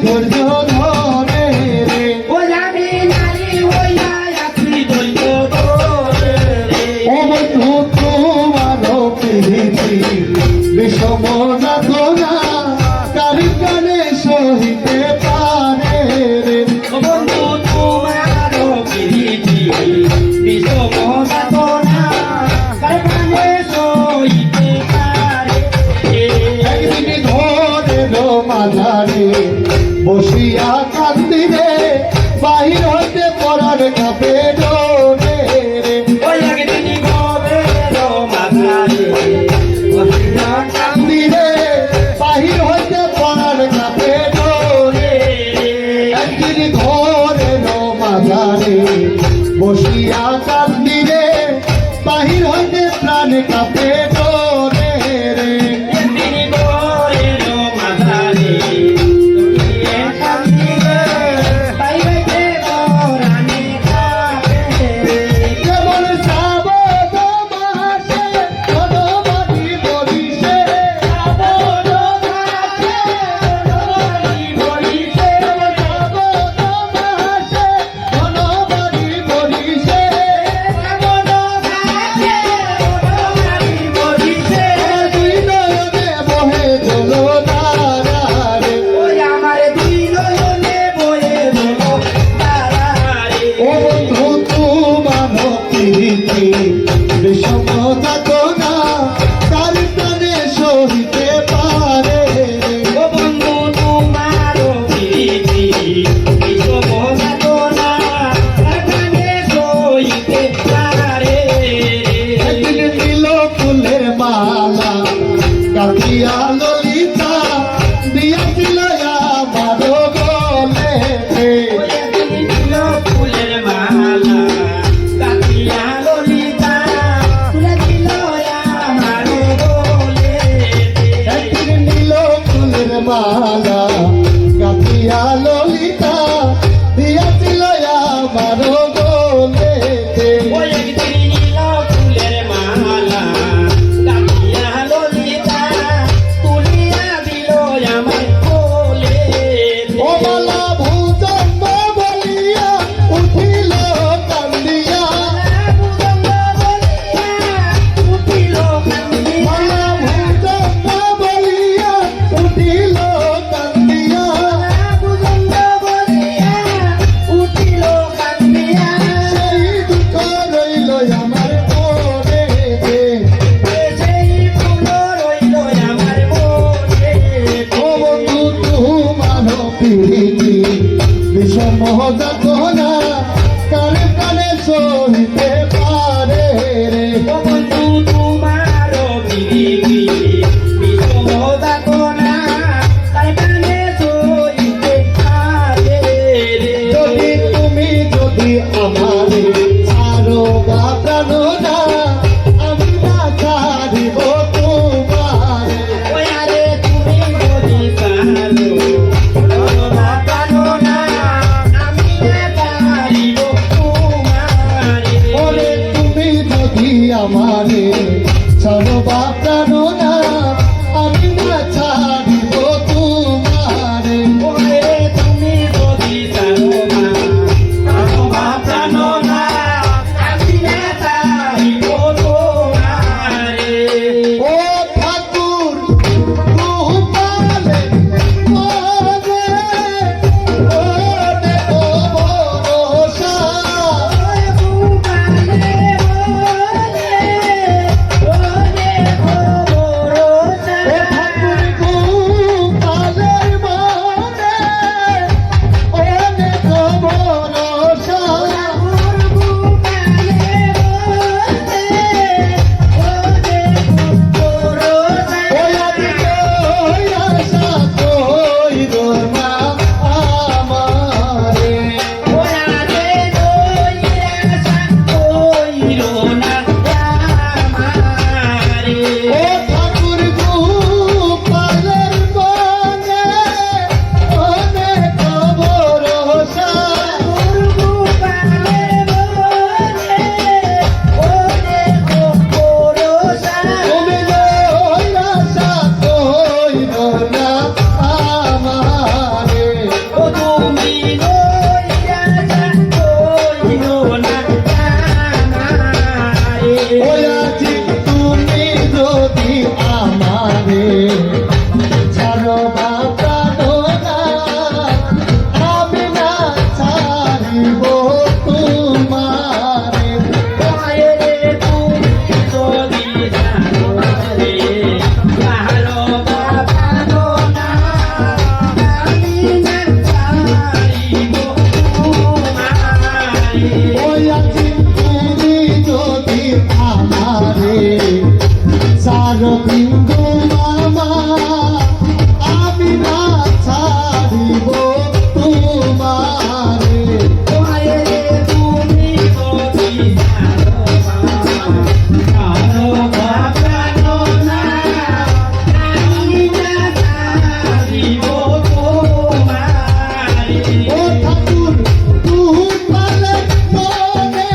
ধৈর্য ধরে রে ওই আমি নারী হইয়া আছি ধৈর্য ধরে রে ও বন্ধু তোমার প্রীতি বিষম যাতনা কার কানে সহিতে পারে রে বন্ধু তোমার প্রীতি বিষম যাতনা কার কানে সইতে পারে একদিন ধরে মাঝারে বসিয়া কান্দিরে বাহির হইতে পড়ার কাপে ডোরে রে ওই একদিন ঘরে মাঝারে বসিয়া কান্দিরে বাহির হইতে পড়ার কাপে ডোরে একদিন ধরে মাঝারে বসিয়া কান্দিরে বাহির হইতে প্রাণ কাপে ডোরে রে একদিন ঘরে মাঝারে বসিয়া কান্দিরে বাইরে পরাণে কাঁপে কেমন শ্রাবণ মাসে বনমালী বরিশে শ্রাবণ মাসে বনমালী বরিশে শ্রাবণ মাসে বনমালী বরিশে শ্রাবণ মাসে বনমালী বরিশে দুই নয়নে বহে জলধারা রে ওই আমার দুই নয়নে বয়ে গেল তারা রে ও বন্ধু তোমার প্রীতি বিষম যাতনা কার প্রাণে সহিতে পারে রে ও বন্ধু তোমার প্রীতি বিষম যাতনা কানে সইতে পারে একদিন নীল ফুলের মালা কাটিয়া ললিতা দিয়াছিল আমার গলে ওই একদিন ছিল ফুলের মালা কাটিয়া ললিতা তুলে দিল আমার বলে একদিন নীল ফুলের মালা কাটিয়া ললিতা দিয়াছিল আমার গলে ওই একদিন নীল ফুলের মালা কাটিয়া ললিতা তুলিয়া দিল আমার কোলে ও মালা ভূচন্দ বলিয়া উঠিল কান্দিয়া ভুজঙ্গ বলিয়া উঠিল কান্দিয়া মালা ভূচন্দ বলিয়া উঠিল কান্দিয়া ভুজঙ্গ বলিয়া উঠিল কান্দিয়া সেই দুঃখ রইল আমার মনে রে সেই ফুল রইল আমার মনে ও বন্ধু তোমার প্রীতি বিষম যাতনা কানে কানে সহিতে পারে রে ও বন্ধু তোমার প্রীতি বিষম যাতনা তার কানে সইতে পারে রে যদি তুমি যদি আমারে ছাড়ো বা প্রাণ না আমি না ছাড়িব তোমারে ওই আরে তুমি যদি পারো না পারো না আমি না সারো বাপ্রাণনা আমি না ছাড়িব তোমারে মায়েরে তুমি যদি জানো রে কারো বাপানো না আমি না ছাড়িব তোমারে ওই আছি তুমি যদি আমারে সারো বিন্দু মামা আমি না ছাড়িব তোমারে মায়েরে তুমি যদি জানো কারো বাপানো না আমি না ছাড়িব তোমারে ও ঠাকুর তোমার মনে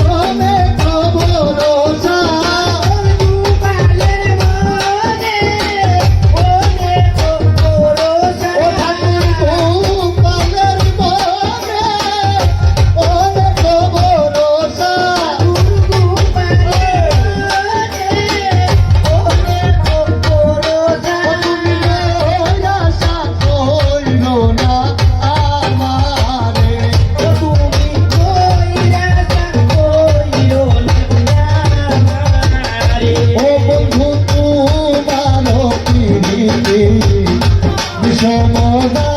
মনে খবরসা পালের মনে ওনে তো ভরসা ও ঠাকুর তোমার মনে মনে খবরসা পালের মনে ওনে তো ভরসা তুমি আশা কইল না আমারে তুমি কইরা কইরো না আমারে ও বন্ধু তোমার প্রীতি বিষমদা